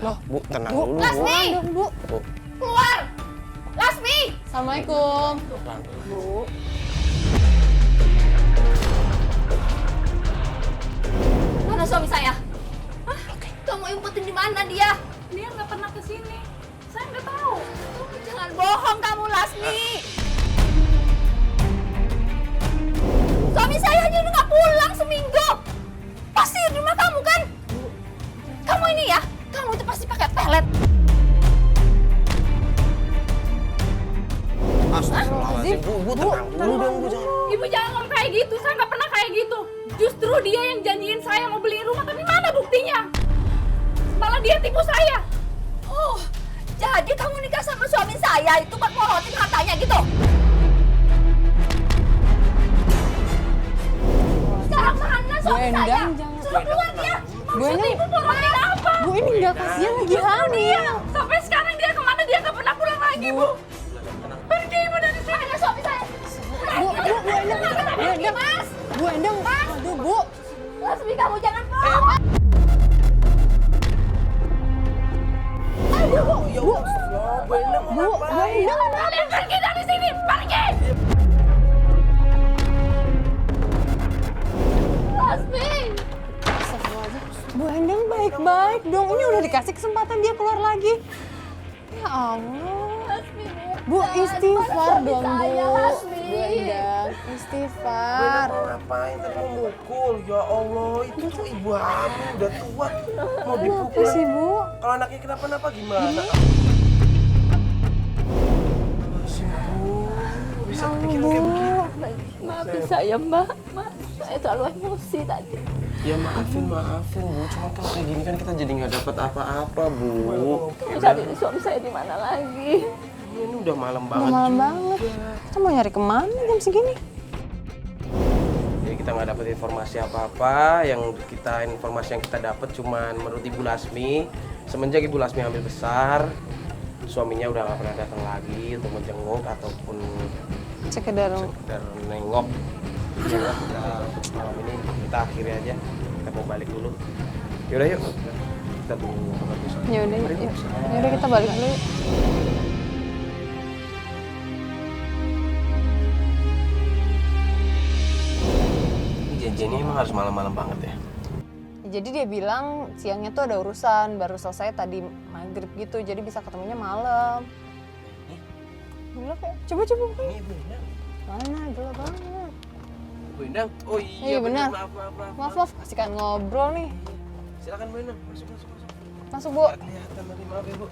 Loh, Bu, tenang Bu, dulu, Lasmi! Bu. Bu, keluar! Lasmi! Assalamualaikum. Bu. Mana suami saya? Hah? Kamu umpetin di mana dia? Dia nggak pernah kesini. Saya nggak tahu. Jangan bohong kamu, Lasmi! Suami saya aja udah nggak pulang seminggu. Pasti di rumah kamu kan? Kamu ini ya, kamu itu pasti pakai pelet. Astagfirullahaladzim, Bu, tenang dulu dong, Bu. Jangan. Ibu jangan ngomong kayak gitu. Saya nggak pernah kayak gitu. Justru dia yang janjiin saya mau beli rumah, tapi mana buktinya? Malah dia tipu saya. Oh, jadi kamu nikah sama suami saya itu buat morotin hartanya gitu? Sekarang mana suami Endang, saya? jangan. Suruh keluar dia! Bu Maksud Endang, ibu morotin apa? Bu ini nggak kasihan lagi hamil. Sampai sekarang dia kemana? Dia nggak pernah pulang lagi, Bu. Pergi ibu dari sini. Mana suami saya? Bu Endang, Mas! Bu Endang, aduh Bu. Lasmi, kamu jangan bohong! Aduh, Bu! Ya Allah, astagfirullah, Bu Endang mau ngapain? Kalian pergi dari sini. Pergi. Lasmi! Bu Endang baik-baik dong. Ini udah dikasih kesempatan dia keluar lagi. Ya Allah. Lasmi, Bu istighfar dong Bu. Lasmi. Bu Endang, Bu Endang istighfar. mau ngapain? Tadi mau mukul. Ya Allah, itu tuh ibu hamil, udah tua. Mau Kenapa dipukul. sih Bu? Kalau anaknya kenapa-napa gimana? Masih, Bu. Bisa kepikiran kayak begitu. Maafin saya, Mbak. Saya terlalu emosi tadi. Ya maafin, Bu. Cuma kalau kayak gini kan kita jadi nggak dapat apa-apa, Bu. Cari suami saya di mana lagi? Ini udah malam Udah banget. malam banget. Kita mau nyari kemana jam segini? Jadi kita nggak dapat informasi apa-apa. Informasi yang kita dapat cuman menurut Ibu Lasmi, semenjak Ibu Lasmi hamil besar, suaminya udah nggak pernah datang lagi untuk menjenguk ataupun Sekedar nengok. Ya udah, malam ini kita akhiri aja. Kita mau balik dulu. Yaudah yuk. Kita tunggu kabar besok. ya udah, Mari, Bu. ya udah kita balik dulu. Yuk. Ini janjiannya emang harus malam-malam banget ya. Jadi dia bilang siangnya tuh ada urusan, baru selesai tadi maghrib gitu, jadi bisa ketemunya malam. Gelap ya? Coba buka. Ini Ibu Endang. Mana gelap banget. Bu Endang. Oh iya, Iya, benar. Maaf. Maaf, kasihkan ngobrol nih. Silakan Bu Endang. Masuk. Masuk Bu. Nggak kelihatan tadi, maaf ya Bu.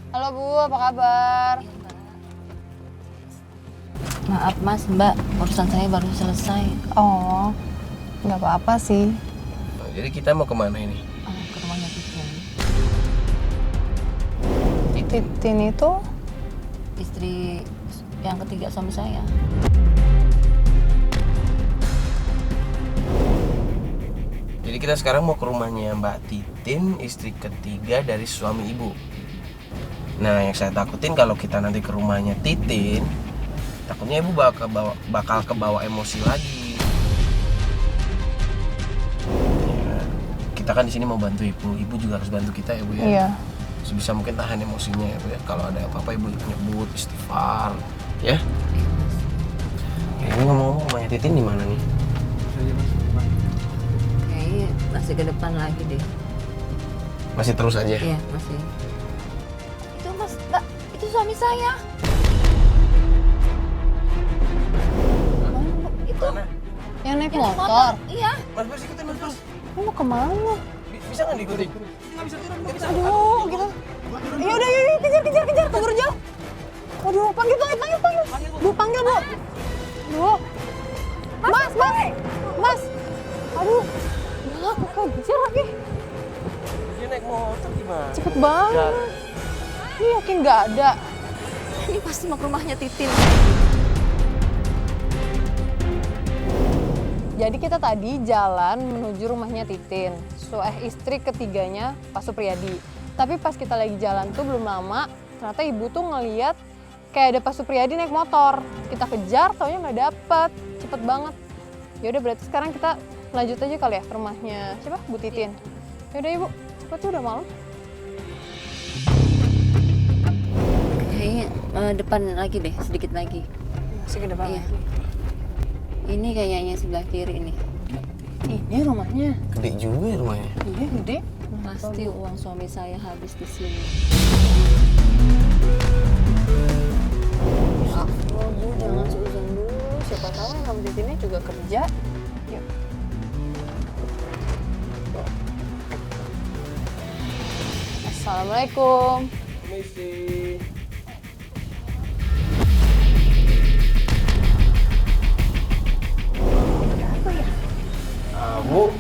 Halo Bu, apa kabar? Maaf Mas, Mbak, urusan saya baru selesai. Oh, nggak apa-apa sih. Nah, jadi kita mau kemana ini? Ke rumahnya Titin. Titin itu Istri yang ketiga suami saya. Jadi kita sekarang mau ke rumahnya Mbak Titin, istri ketiga dari suami ibu. Nah, yang saya takutin kalau kita nanti ke rumahnya Titin, takutnya ibu bakal kebawa emosi lagi. Ya, kita kan di sini mau bantu ibu juga harus bantu kita ya Bu ya. iya. Sebisa mungkin tahan emosinya ya Bu ya. Kalau ada apa-apa ibu nyebut, istighfar, ya. Ini ngomong-ngomong rumahnya Titin di mana nih? Kayaknya masih ke depan lagi deh. Masih terus aja. Iya, masih. Itu Mas, Mbak, itu suami saya. Itu Yang naik yang motor. Iya. Mas ikutin Mas. Lu mau kemana? Bisa nggak diikutin? Aduh, gitu. Ya udah, yuk, kejar, keburu jauh. Aduh, panggil. Bu, panggil Bu. Bu. Mas. Aduh. Ya, aku kejar lagi. Dia naik motor gimana? Cepet banget. Ini yakin nggak ada. Ini pasti mau ke rumahnya Titin. Jadi kita tadi jalan menuju rumahnya Titin, istri ketiganya Pak Supriyadi. Tapi pas kita lagi jalan tuh belum lama, ternyata ibu tuh ngeliat kayak ada Pak Supriyadi naik motor. Kita kejar, taunya nggak dapet, cepet banget. Ya udah berarti sekarang kita lanjut aja kali ya ke rumahnya siapa? Bu Titin. Ya udah Ibu, cepet tuh udah malam. Ini depan lagi deh, sedikit lagi. Masih ke depan. Iya. Ini kayaknya sebelah kiri nih. Ini rumahnya. Gede juga ya rumahnya. Iya gede. Pasti uang suami saya habis di sini. Oh, Bu, jangan seuzon dulu. Siapa tahu yang kamu titinnya juga kerja. Yuk. Assalamualaikum. Misi. Bu,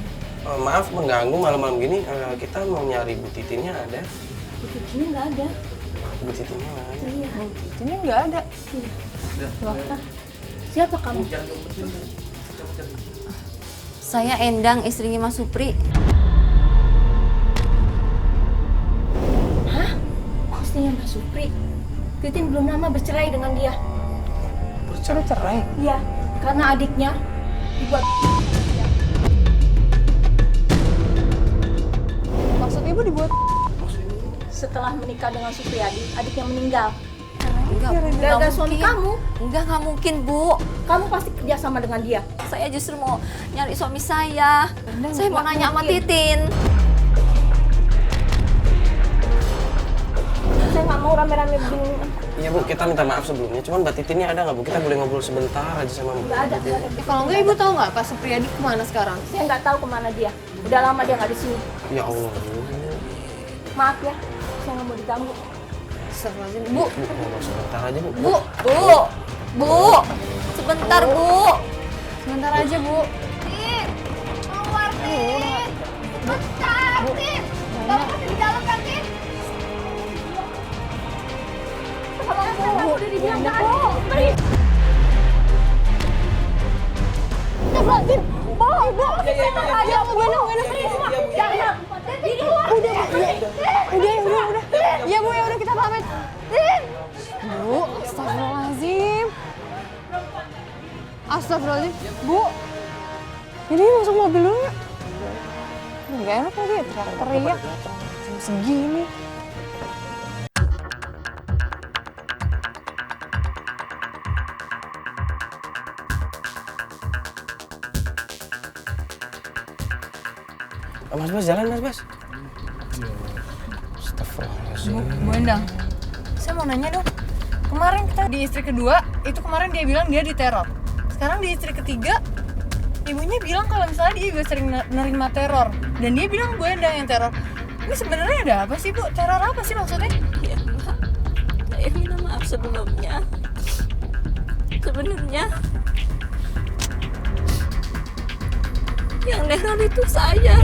maaf mengganggu malam-malam gini. Kita mau nyari Bu Titinnya ada? Bu Titinnya nggak ada. Bu Titinnya nggak ada. Iya. Ini nggak ada. Siapa kamu? Saya Endang, istrinya Mas Supri. Hah? Istrinya Mas Supri? Titin belum lama bercerai dengan dia. Udah cerai. Iya, karena adiknya dibuat. Maksud ibu dibuat? Setelah menikah dengan Supriyadi, adiknya meninggal. Enggak, Gara-gara suami kamu, Enggak mungkin, Bu. kamu pasti kerja sama dengan dia. Saya justru mau nyari suami saya. Saya mau nanya sama mungkin. Titin. Saya nggak mau rame-rame begini. Iya Bu, kita minta maaf sebelumnya. Cuman Mbak Titinnya ada nggak Bu? Kita boleh ngobrol sebentar aja sama Mbak Nggak ada. Titin. Kalau enggak ibu tahu nggak Pak Supriyadi kemana sekarang? Saya nggak tahu kemana dia. Udah lama dia nggak di sini. Ya Allah Bu. Maaf ya, saya nggak mau diganggu. Astagfirullahaladzim. Bu, Bu, ngobrol sebentar aja Bu. Bu. Sebentar, Bu. sebentar aja Bu. Keluar, Tin. Bentar, Tin. Kamu masih di dalam kan, Tin? Udah dibilang nggak ada. Pergi. Astagfirullahaladzim. Bu. Ya, Bu, Jangan. Udah. Ya Bu, ya udah kita pamit. Bu, astagfirullahaladzim. Astagfirullahaladzim. Bu, ini masuk mobil dulu ya. Nggak enak lagi, teriak-teriak. Jam segini. Mas Bas, jalan Mas Bas. Astagfirullahaladzim. Bu Endang, saya mau nanya dong. Kemarin kita di istri kedua, itu kemarin dia bilang dia diteror. Sekarang di istri ketiga, ibunya bilang kalau misalnya dia juga sering nerima teror. Dan dia bilang Bu Endang yang teror. Ini sebenarnya ada apa sih Bu? Teror apa sih maksudnya? Ya, Mbak. Saya minta maaf sebelumnya. Sebenarnya yang neror itu saya.